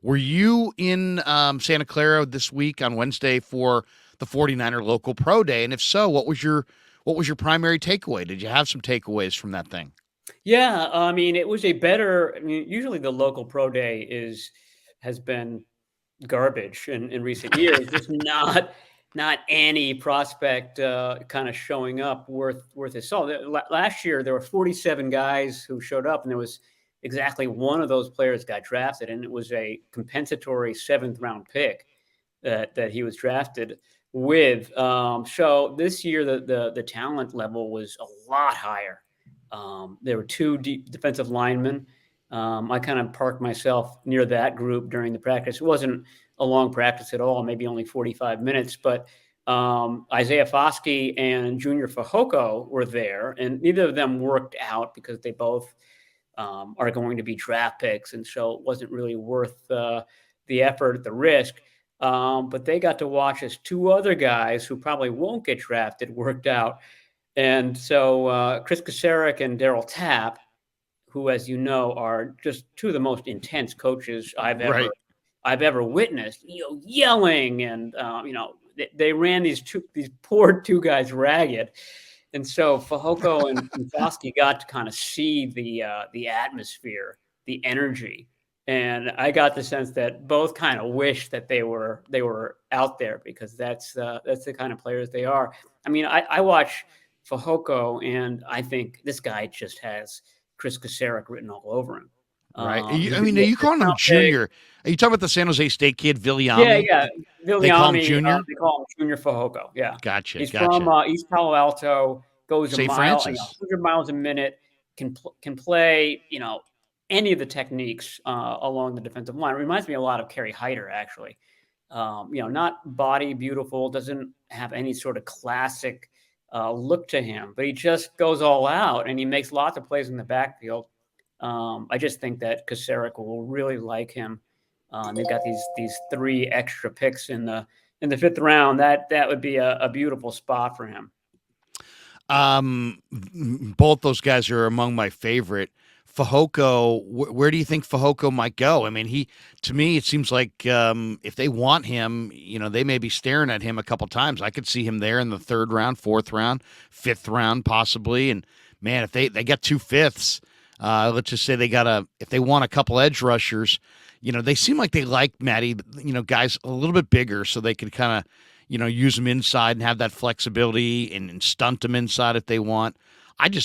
Were you in Santa Clara this week on Wednesday for the 49er local pro day? And if so, what was your primary takeaway? Did you have some takeaways from that thing? Yeah, I mean, it was a better. I mean, usually the local pro day has been garbage in recent years. Just not any prospect kind of showing up worth his salt. Last year there were 47 guys who showed up, and there was exactly one of those players got drafted, and it was a compensatory seventh round pick that he was drafted with. So this year the talent level was a lot higher. There were two defensive linemen. I kind of parked myself near that group during the practice. It wasn't a long practice at all, maybe only 45 minutes, but Isaiah Foskey and Junior Fajoko were there, and neither of them worked out because they both are going to be draft picks, and so it wasn't really worth the effort, the risk. But they got to watch as two other guys who probably won't get drafted worked out. And so Chris Kasarik and Daryl Tapp, who, as you know, are just two of the most intense coaches Right. I've ever witnessed. Yelling and they ran these poor two guys ragged, and so Fahoko and Foskey got to kind of see the atmosphere, the energy, and I got the sense that both kind of wish that they were out there because that's the kind of players they are. I mean, I watch Fahoko and I think this guy just has Chris Kasarik written all over him. Right. He I could mean, be are a you fifth calling him round pick. Junior? Are you talking about the San Jose State kid, Yeah, Viliami? yeah. They call him Viliami, Junior? they call him Junior Fajoko, yeah. Gotcha. He's from, Gotcha. East Palo Alto, goes a St. mile, Francis. 100 miles a minute, can play, any of the techniques, along the defensive line. Reminds me a lot of Kerry Hyder, actually. Not body beautiful, doesn't have any sort of classic, look to him, but he just goes all out, and he makes lots of plays in the backfield. I just think that Kasarik will really like him. They've got these three extra picks in the fifth round. That would be a beautiful spot for him. Both those guys are among my favorite. Fahoko, where do you think Fahoko might go? I mean, to me, it seems like if they want him, they may be staring at him a couple times. I could see him there in the third round, fourth round, fifth round, possibly. And man, if they get two fifths, let's just say if they want a couple edge rushers, they seem like they like Matty, guys a little bit bigger so they could kind of use them inside and have that flexibility and stunt them inside if they want.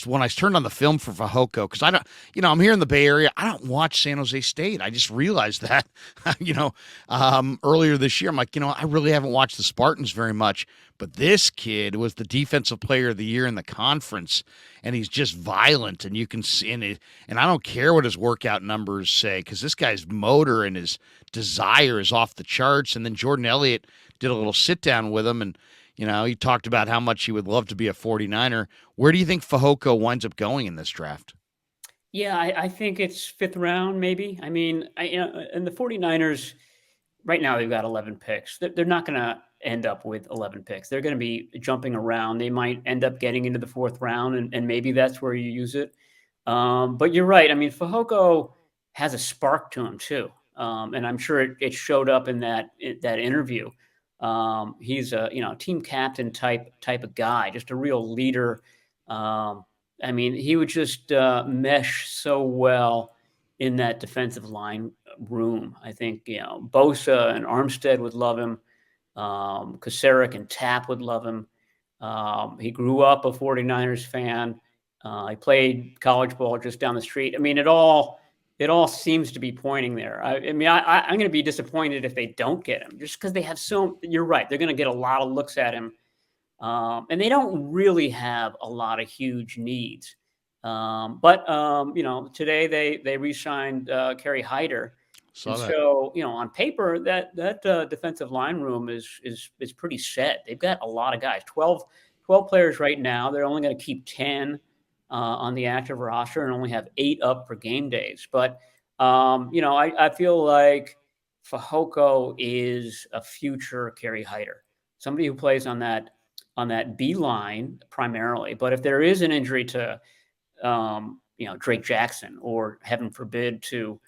When I turned on the film for Fajoko, because I don't, I'm here in the Bay Area. I don't watch San Jose State. I just realized that, earlier this year. I'm like, I really haven't watched the Spartans very much. But this kid was the defensive player of the year in the conference, and he's just violent. And you can see it. And I don't care what his workout numbers say, because this guy's motor and his desire is off the charts. And then Jordan Elliott did a little sit down with him, and he talked about how much he would love to be a 49er. Where do you think Fajoko winds up going in this draft? Yeah, I think it's fifth round, maybe. I mean, and the 49ers right now they've got 11 picks. They're not going to end up with 11 picks. They're going to be jumping around. They might end up getting into the fourth round, and maybe that's where you use it. But you're right. I mean, Fajoko has a spark to him too, and I'm sure it showed up in that interview. He's a team captain type of guy, just a real leader. I mean, he would just mesh so well in that defensive line room. I think Bosa and Armstead would love him. Kasarik and Tapp would love him. He grew up a 49ers fan. He played college ball just down the street. I mean, it all seems to be pointing there. I mean, I'm going to be disappointed if they don't get him, just because they have so. You're right; they're going to get a lot of looks at him, and they don't really have a lot of huge needs. But today they re-signed Kerry Hyder, and Saw that. so on paper that defensive line room is pretty set. They've got a lot of guys, 12 players right now. They're only going to keep 10 on the active roster and only have 8 up for game days. But I feel like Fajoko is a future Kerry Hyder, somebody who plays on that B line primarily. But if there is an injury to Drake Jackson, or heaven forbid to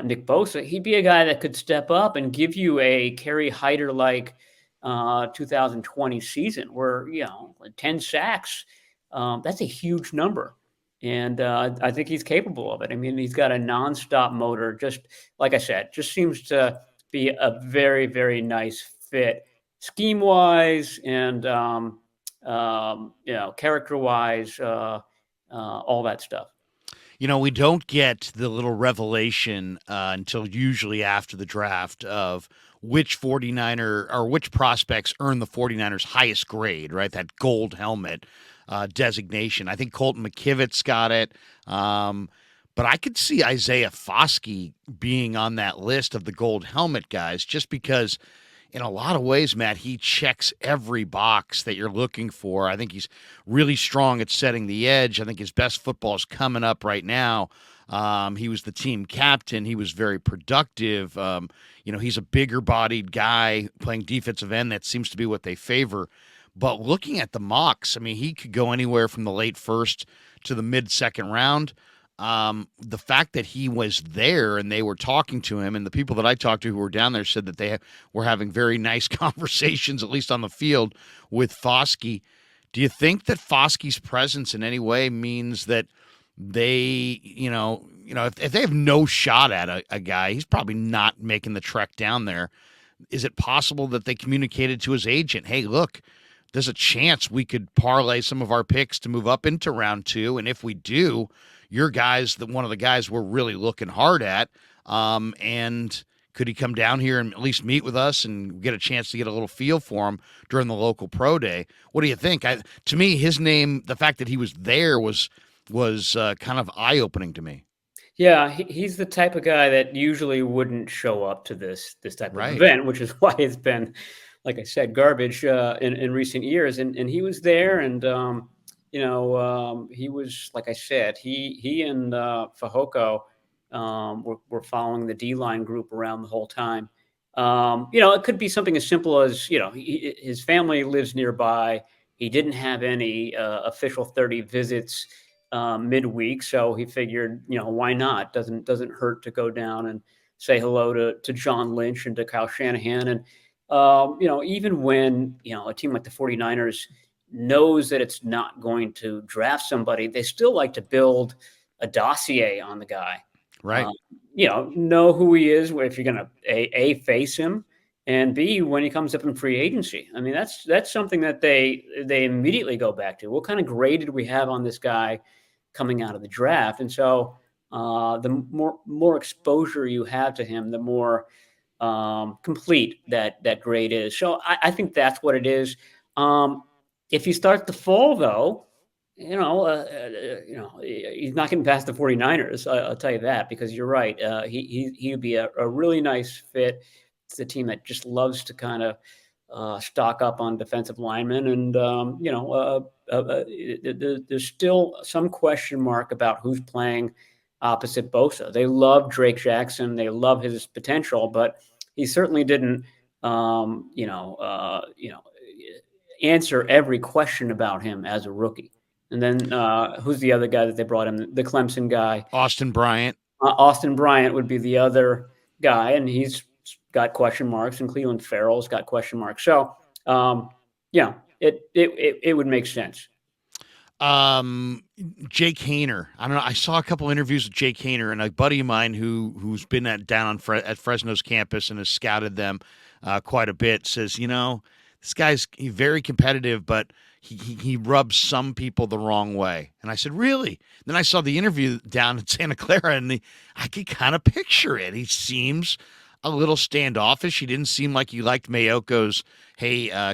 Nick Bosa, he'd be a guy that could step up and give you a Kerry Hyder like 2020 season where, 10 sacks. That's a huge number. And I think he's capable of it. I mean, he's got a nonstop motor. Just like I said, just seems to be a very, very nice fit scheme wise and, character wise, all that stuff. We don't get the little revelation until usually after the draft of which 49er or which prospects earn the 49ers highest grade, right? That gold helmet designation. I think Colton McKivitz got it. But I could see Isaiah Foskey being on that list of the gold helmet guys just because in a lot of ways, Matt, he checks every box that you're looking for. I think he's really strong at setting the edge. I think his best football is coming up right now. He was the team captain. He was very productive. He's a bigger bodied guy playing defensive end. That seems to be what they favor. But looking at the mocks, I mean, he could go anywhere from the late first to the mid second round. The fact that he was there and they were talking to him, and the people that I talked to who were down there said that they were having very nice conversations, at least on the field, with Foskey. Do you think that Foskey's presence in any way means that they, if they have no shot at a guy, he's probably not making the trek down there. Is it possible that they communicated to his agent, hey, look, there's a chance we could parlay some of our picks to move up into round 2, and if we do, your guy's one of the guys we're really looking hard at. And could he come down here and at least meet with us and get a chance to get a little feel for him during the local pro day? What do you think? To me, his name, the fact that he was there was kind of eye-opening to me. Yeah, he's the type of guy that usually wouldn't show up to this type of Right. event, which is why it's been, like I said, garbage in recent years. And he was there, and he was, like I said, he and Fajoko were following the D line group around the whole time. It could be something as simple as his family lives nearby. He didn't have any official 30 visits midweek, so he figured, why not? Doesn't hurt to go down and say hello to John Lynch and to Kyle Shanahan. And even when a team like the 49ers knows that it's not going to draft somebody, they still like to build a dossier on the guy. Right. Know who he is if you're going to a face him, and B, when he comes up in free agency. I mean, that's something that they immediately go back to. What kind of grade did we have on this guy coming out of the draft? And so the more exposure you have to him, the more complete that grade is. So I think that's what it is. If you start to fall, though, he's not getting past the 49ers. I'll tell you that, because you're right. He would be a really nice fit. It's a team that just loves to kind of stock up on defensive linemen. And, there's still some question mark about who's playing opposite Bosa. They love Drake Jackson. They love his potential, but he certainly didn't, answer every question about him as a rookie. And then who's the other guy that they brought in? The Clemson guy. Austin Bryant. Austin Bryant would be the other guy, and he's got question marks, and Cleveland Farrell's got question marks. So, it would make sense. Jake Haener. I don't know. I saw a couple interviews with Jake Haener, and a buddy of mine who's been down at Fresno's campus and has scouted them quite a bit says, this guy's very competitive, but he rubs some people the wrong way. And I said, really? Then I saw the interview down in Santa Clara, and I could kind of picture it. He seems a little standoffish. He didn't seem like he liked Mayoko's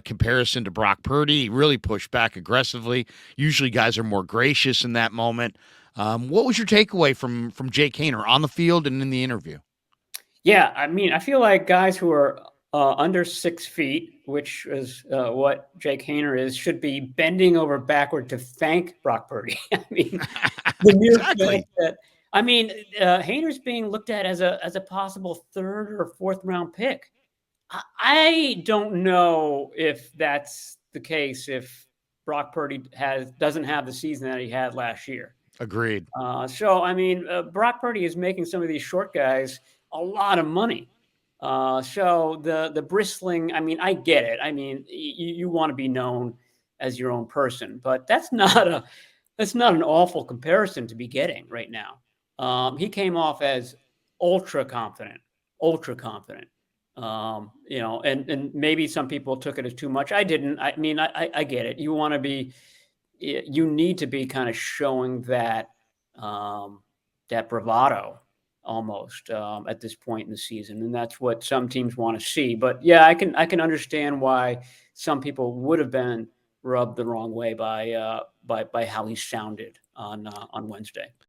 comparison to Brock Purdy. He really pushed back aggressively. Usually guys are more gracious in that moment. What was your takeaway from Jake Haener on the field and in the interview? Yeah, I mean, I feel like guys who are under 6 feet, which is what Jake Haener is, should be bending over backward to thank Brock Purdy. I mean, the mere fact that Haener's being looked at as a possible 3rd or 4th round pick. I don't know if that's the case if Brock Purdy doesn't have the season that he had last year. Agreed. So I mean, Brock Purdy is making some of these short guys a lot of money. So the bristling, I mean, I get it. I mean, you want to be known as your own person, but that's not an awful comparison to be getting right now. He came off as ultra confident, ultra confident. And maybe some people took it as too much. I didn't. I mean, I get it. You need to be kind of showing um, that bravado almost at this point in the season, and that's what some teams want to see. But yeah, I can understand why some people would have been rubbed the wrong way by how he sounded on Wednesday.